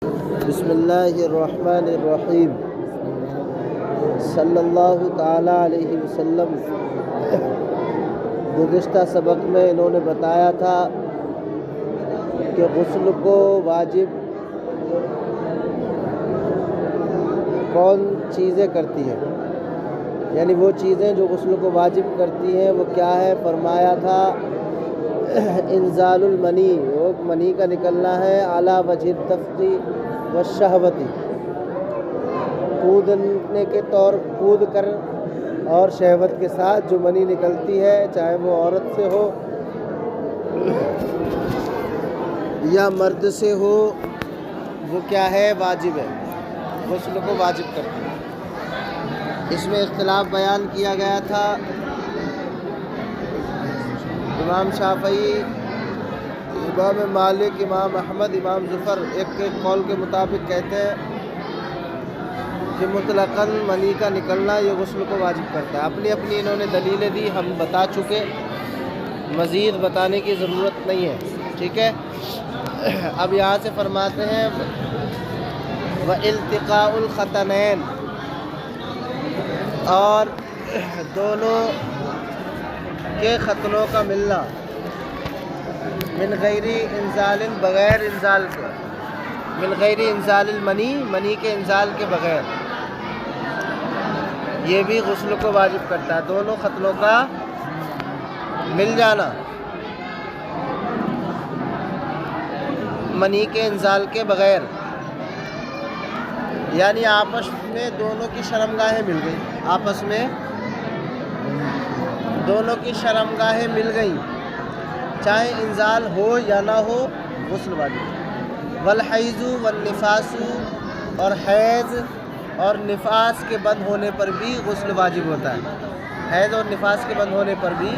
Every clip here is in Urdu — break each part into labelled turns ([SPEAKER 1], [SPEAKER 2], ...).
[SPEAKER 1] بسم اللہ الرحمن الرحیم صلی اللہ تعالیٰ علیہ وسلم۔ گزشتہ سبق میں انہوں نے بتایا تھا کہ غسل کو واجب کون چیزیں کرتی ہیں، یعنی وہ چیزیں جو غسل کو واجب کرتی ہیں وہ کیا ہے۔ فرمایا تھا انزال المنی، وہ منی کا نکلنا ہے اعلیٰ وجہ الدفقی والشہوتی، کودنے کے طور کود کر اور شہوت کے ساتھ جو منی نکلتی ہے، چاہے وہ عورت سے ہو یا مرد سے ہو، وہ کیا ہے، واجب ہے، غسل کو واجب کرتی ہے۔ اس میں اختلاف بیان کیا گیا تھا۔ امام شافعی، امام مالک، امام احمد، امام ظفر ایک قول کے مطابق کہتے ہیں کہ مطلقاً منی کا نکلنا یہ غسل کو واجب کرتا ہے۔ اپنی اپنی انہوں نے دلیلیں دی، ہم بتا چکے، مزید بتانے کی ضرورت نہیں ہے، ٹھیک ہے۔ اب یہاں سے فرماتے ہیں وَالْتِقَاءُ الْخَتَنَيْن، اور دونوں کے ختنوں کا ملنا، من غیر انزال، بغیر انزال کے، من غیر انزال المنی، منی کے انزال کے بغیر، یہ بھی غسل کو واجب کرتا ہے۔ دونوں ختنوں کا مل جانا منی کے انزال کے بغیر، یعنی آپس میں دونوں کی شرمگاہیں مل گئی، آپس میں دونوں کی شرمگاہیں مل گئیں، چاہے انزال ہو یا نہ ہو، غسل واجب۔ والحیض والنفاس، اور حیض اور نفاس کے بند ہونے پر بھی غسل واجب ہوتا ہے۔ حیض اور نفاس کے بند ہونے پر بھی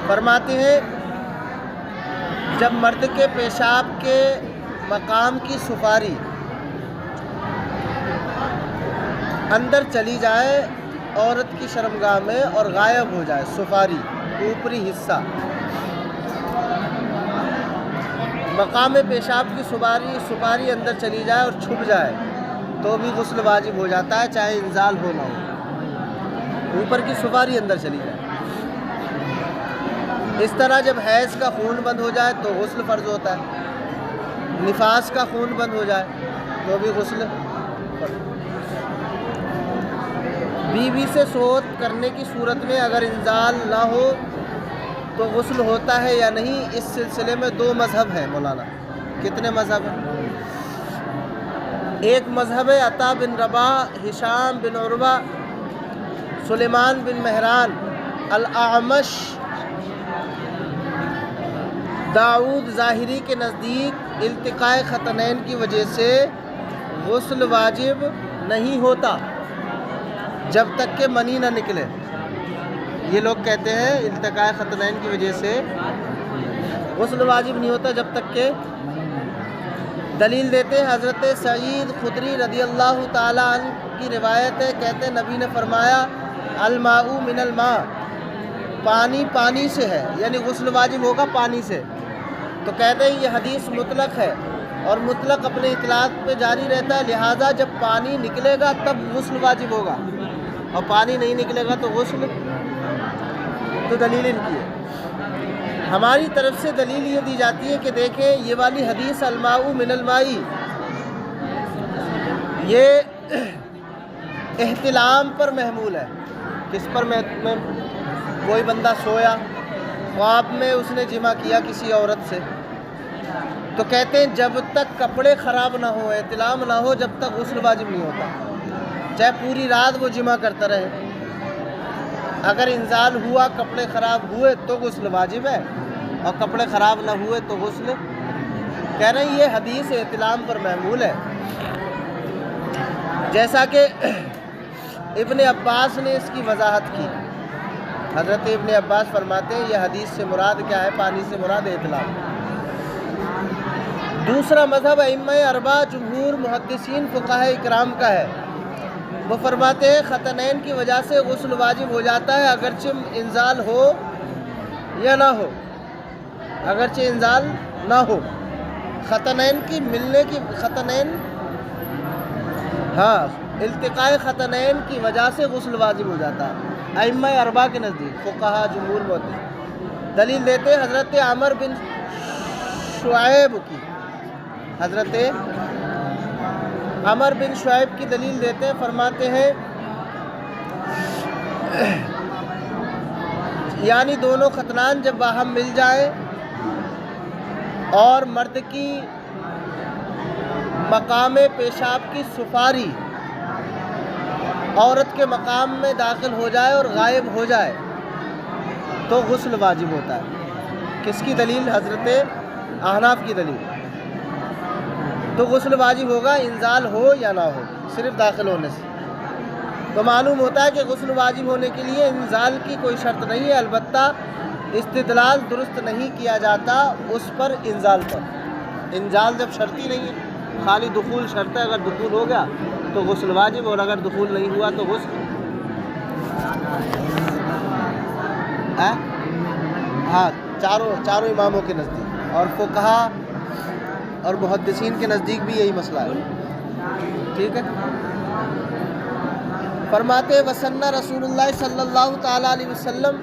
[SPEAKER 1] فرماتے ہیں جب مرد کے پیشاب کے مقام کی سفاری اندر چلی جائے عورت کی شرمگاہ میں اور غائب ہو جائے، سفاری اوپری حصہ، مقام پیشاب کی سفاری اندر چلی جائے اور چھپ جائے تو بھی غسل واجب ہو جاتا ہے، چاہے انزال ہو نہ ہو، اوپر کی سفاری اندر چلی جائے۔ اس طرح جب حیض کا خون بند ہو جائے تو غسل فرض ہوتا ہے، نفاس کا خون بند ہو جائے تو بھی غسل فرض۔ بیوی سے صحبت کرنے کی صورت میں اگر انزال نہ ہو تو غسل ہوتا ہے یا نہیں، اس سلسلے میں دو مذہب ہیں مولانا۔ کتنے مذہب ہیں؟ ایک مذہب ہے عطا بن رباح، ہشام بن عروہ، سلیمان بن مہران، الاعمش، داؤد ظاہری کے نزدیک التقاء ختنین کی وجہ سے غسل واجب نہیں ہوتا جب تک کہ منی نہ نکلے۔ یہ لوگ کہتے ہیں التقاء ختنین کی وجہ سے غسل واجب نہیں ہوتا جب تک کہ، دلیل دیتے ہیں حضرت سعید خدری رضی اللہ تعالیٰ عنہ کی روایت ہے، کہتے ہیں نبی نے فرمایا الماء من الماء، پانی پانی سے ہے، یعنی غسل واجب ہوگا پانی سے۔ تو کہتے ہیں یہ حدیث مطلق ہے اور مطلق اپنے اطلاق پہ جاری رہتا ہے، لہٰذا جب پانی نکلے گا تب غسل واجب ہوگا، اور پانی نہیں نکلے گا تو غسل، تو دلیل ان کی ہے۔ ہماری طرف سے دلیل یہ دی جاتی ہے کہ دیکھیں یہ والی حدیث الماء من الماء، یہ احتلام پر محمول ہے۔ کس پر کوئی بندہ سویا، خواب میں اس نے جمع کیا کسی عورت سے، تو کہتے ہیں جب تک کپڑے خراب نہ ہو، احتلام نہ ہو، جب تک غسل واجب نہیں ہوتا، چاہے پوری رات وہ جمع کرتا رہے۔ اگر انزال ہوا، کپڑے خراب ہوئے تو غسل واجب ہے، اور کپڑے خراب نہ ہوئے تو غسل، کہہ رہے ہیں یہ حدیث احتلام پر محمول ہے۔ جیسا کہ ابن عباس نے اس کی وضاحت کی، حضرت ابن عباس فرماتے ہیں یہ حدیث سے مراد کیا ہے، پانی سے مراد احتلام۔ دوسرا مذہب ائمہ اربعہ، جمہور محدثین فقہاء اکرام کا ہے، وہ فرماتے ہیں ختنین کی وجہ سے غسل واجب ہو جاتا ہے، اگرچہ انزال ہو یا نہ ہو، اگرچہ انزال نہ ہو۔ ختنین کی ملنے کی التقاء ختنین کی وجہ سے غسل واجب ہو جاتا ہے ائمہ اربعہ کے نزدیک، فقہا جمہور محدث دلیل دیتے ہیں حضرت عمر بن شعیب کی، حضرت عمر بن شعیب کی دلیل دیتے ہیں، فرماتے ہیں یعنی دونوں ختنان جب باہم مل جائیں اور مرد کی مقام پیشاب کی سفاری عورت کے مقام میں داخل ہو جائے اور غائب ہو جائے تو غسل واجب ہوتا ہے۔ کس کی دلیل؟ حضرت احناف کی دلیل۔ تو غسل واجب ہوگا انزال ہو یا نہ ہو، صرف داخل ہونے سے۔ تو معلوم ہوتا ہے کہ غسل واجب ہونے کے لیے انزال کی کوئی شرط نہیں ہے، البتہ استدلال درست نہیں کیا جاتا اس پر انزال پر۔ انزال جب شرطی نہیں ہے، خالی دخول شرط ہے، اگر دخول ہو گیا تو غسل واجب، اور اگر دخول نہیں ہوا تو غسل چاروں اماموں کے نزدیک اور فقہا اور محدثین کے نزدیک بھی یہی مسئلہ ہے، ٹھیک ہے۔ فرماتے وسنّ رسول اللہ صلی اللہ تعالیٰ علیہ وسلم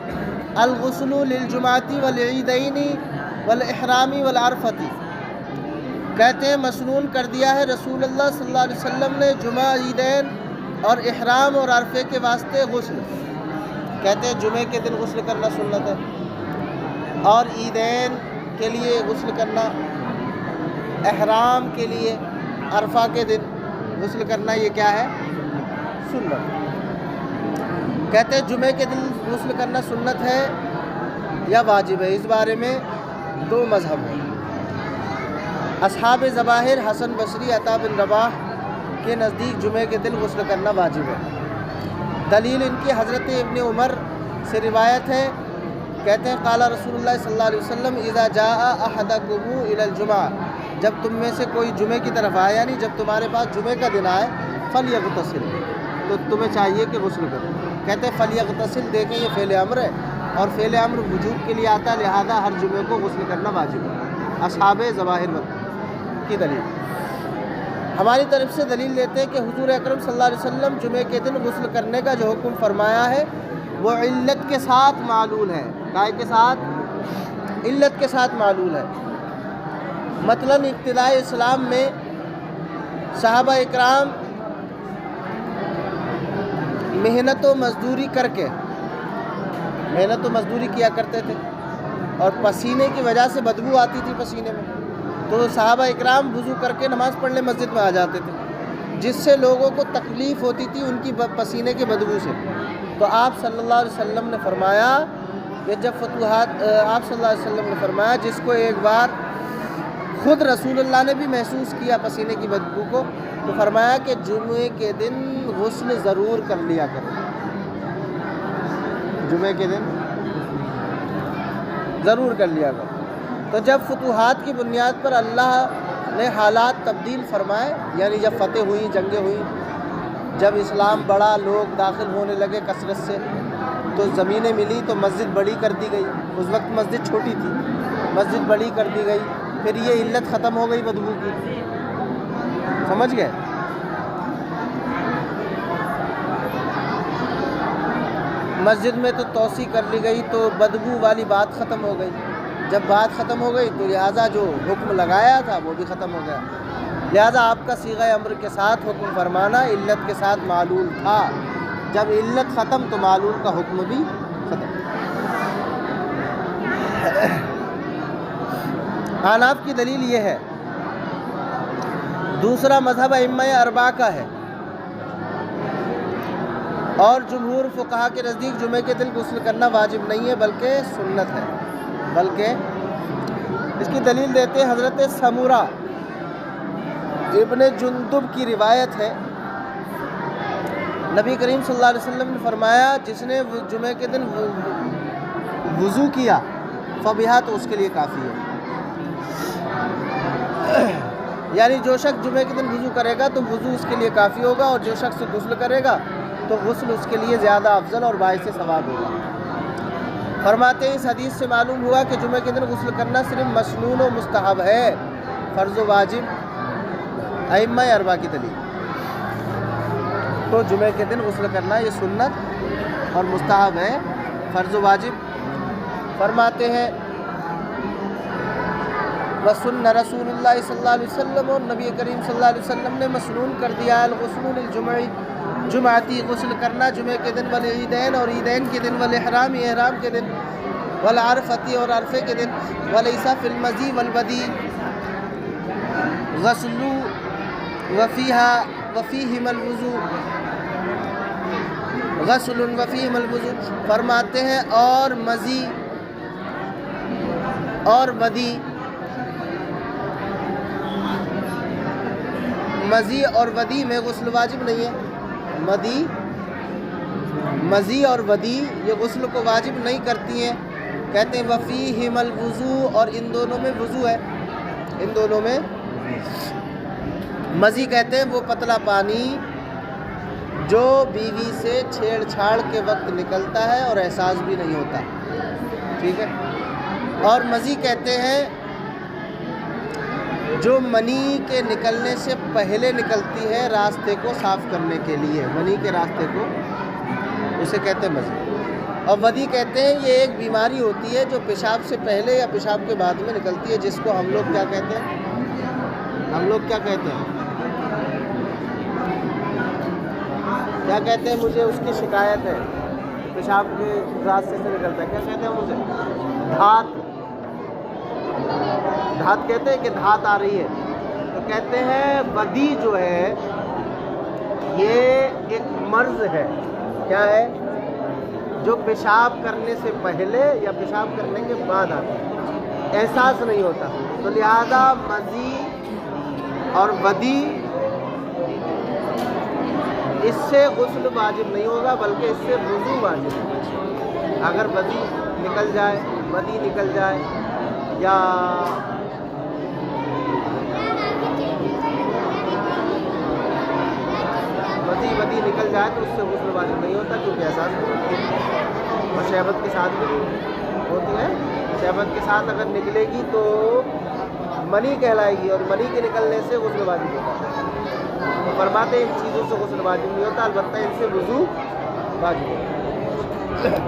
[SPEAKER 1] الغسل للجمعۃ والعیدین والاحرام والعرفۃ، کہتے ہیں مسنون کر دیا ہے رسول اللہ صلی اللہ علیہ وسلم نے جمعہ، عیدین اور احرام اور عرفے کے واسطے غسل، کہتے ہیں جمعے کے دن غسل کرنا سنت ہے، اور عیدین کے لیے غسل کرنا، احرام کے لیے عرفہ کے دن غسل کرنا، یہ کیا ہے؟ سنت۔ کہتے ہیں جمعے کے دن غسل کرنا سنت ہے یا واجب ہے، اس بارے میں دو مذہب ہیں۔ اصحاب ظواہر حسن بصری، عطا بن رباح کے نزدیک جمعے کے دن غسل کرنا واجب ہے۔ دلیل ان کی حضرت ابن عمر سے روایت ہے، کہتے ہیں قال رسول اللہ صلی اللہ علیہ وسلم اذا جاء احدکم الى الجمعہ، جب تم میں سے کوئی جمعے کی طرف آئے، یعنی جب تمہارے پاس جمعے کا دن آئے، فلیغتسل، تو تمہیں چاہیے کہ غسل کرو۔ کہتے ہیں فلیغتسل، دیکھیں یہ فعل امر ہے اور فعل امر وجوب کے لیے آتا ہے، لہذا ہر جمعے کو غسل کرنا واجب ہے۔ اصحاب ظواہر کی دلیل۔ ہماری طرف سے دلیل لیتے ہیں کہ حضور اکرم صلی اللہ علیہ وسلم جمعے کے دن غسل کرنے کا جو حکم فرمایا ہے وہ علت کے ساتھ معلول ہے، کائے کے ساتھ؟ علت کے ساتھ معلول ہے۔ مثلا ابتداء اسلام میں صحابہ اکرام محنت و مزدوری کر کے محنت و مزدوری کیا کرتے تھے اور پسینے کی وجہ سے بدبو آتی تھی پسینے میں، تو صحابہ اکرام وضو کر کے نماز پڑھنے مسجد میں آ جاتے تھے، جس سے لوگوں کو تکلیف ہوتی تھی ان کی پسینے کی بدبو سے۔ تو آپ صلی اللہ علیہ وسلم نے فرمایا کہ جب فتوحات، آپ صلی اللہ علیہ وسلم نے فرمایا جس کو ایک بار خود رسول اللہ نے بھی محسوس کیا پسینے کی بدبو کو، تو فرمایا کہ جمعے کے دن غسل ضرور کر لیا کرو، جمعے کے دن ضرور کر لیا کرو۔ تو جب فتوحات کی بنیاد پر اللہ نے حالات تبدیل فرمائے، یعنی جب فتح ہوئی، جنگیں ہوئیں، جب اسلام بڑا، لوگ داخل ہونے لگے کثرت سے، تو زمینیں ملی تو مسجد بڑی کر دی گئی۔ اس وقت مسجد چھوٹی تھی، مسجد بڑی کر دی گئی، پھر یہ علت ختم ہو گئی بدبو کی، سمجھ گئے؟ مسجد میں تو توسیع کر لی گئی تو بدبو والی بات ختم ہو گئی، جب بات ختم ہو گئی تو لہٰذا جو حکم لگایا تھا وہ بھی ختم ہو گیا، لہٰذا آپ کا صیغہ امر کے ساتھ حکم فرمانا علت کے ساتھ معلول تھا، جب علت ختم تو معلول کا حکم بھی ختم۔ احناف کی دلیل یہ ہے۔ دوسرا مذہب ائمہ اربعہ کا ہے، اور جمہور فقہا کے نزدیک جمعے کے دن غسل کرنا واجب نہیں ہے بلکہ سنت ہے، بلکہ اس کی دلیل دیتے ہیں حضرت سمورہ ابن جندب کی روایت ہے، نبی کریم صلی اللہ علیہ وسلم نے فرمایا جس نے جمعے کے دن وضو کیا فبہا، تو اس کے لیے کافی ہے، یعنی جو شخص جمعے کے دن وضو کرے گا تو وضو اس کے لیے کافی ہوگا، اور جو شخص غسل کرے گا تو غسل اس کے لیے زیادہ افضل اور باعث ثواب ہوگا۔ فرماتے ہیں اس حدیث سے معلوم ہوا کہ جمعے کے دن غسل کرنا صرف مسنون و مستحب ہے، فرض و واجب ائمہ اربعہ کی دلیل۔ تو جمعے کے دن غسل کرنا یہ سنت اور مستحب ہے، فرض و واجب فرماتے ہیں وسن رسول اللہ صلی اللہ علیہ وسلم، اور نبی کریم صلی اللہ علیہ وسلم نے مسنون کر دیا الغسل للجمعہ، جمعاتی غسل کرنا جمعے کے دن، والعیدین اور عیدین کے دن، والاحرام احرام کے دن، والعرفتی اور عرفے کے دن، ولیس فی المضی والودی غسل وفیہم الوضوء غسل وفیہم الوضوء فرماتے ہیں اور مضی اور ودی، مضی اور ودی میں غسل واجب نہیں ہے، مضی اور ودی یہ غسل کو واجب نہیں کرتی ہیں، کہتے ہیں وفیہم الوضوء، اور ان دونوں میں وضو ہے، ان دونوں میں۔ مضی کہتے ہیں وہ پتلا پانی جو بیوی سے چھیڑ چھاڑ کے وقت نکلتا ہے اور احساس بھی نہیں ہوتا، ٹھیک ہے۔ اور مضی کہتے ہیں جو منی کے نکلنے سے پہلے نکلتی ہے راستے کو صاف کرنے کے لیے، منی کے راستے کو، اسے کہتے ہیں مضی۔ اور ودی کہتے ہیں یہ ایک بیماری ہوتی ہے جو پیشاب سے پہلے یا پیشاب کے بعد میں نکلتی ہے، جس کو ہم لوگ کیا کہتے ہیں، کیا کہتے ہیں مجھے اس کی شکایت ہے، پیشاب کے راستے سے نکلتا ہے، کیا کہتے ہیں مجھے، دھات کہتے ہیں کہ دھات آ رہی ہے، تو کہتے ہیں ودی جو ہے یہ ایک مرض ہے، کیا ہے، جو پیشاب کرنے سے پہلے یا پیشاب کرنے کے بعد آتا ہے، احساس نہیں ہوتا، تو لہذا مضی اور ودی اس سے غسل واجب نہیں ہوگا بلکہ اس سے وضو واجب ہے۔ اگر ودی نکل جائے یا ودی نکل جائے تو اس سے غسل واجب نہیں ہوتا، کیونکہ احساس نہیں ہوتا، اور شہوت کے ساتھ بھی ہوتی ہے، شہوت کے ساتھ اگر نکلے گی تو منی کہلائے گی، اور منی کے نکلنے سے غسل واجب ہوتا ہے۔ تو فرماتے ہیں ان چیزوں سے غسل واجب نہیں ہوتا، البتہ ان سے وضو واجب ہوتا ہے۔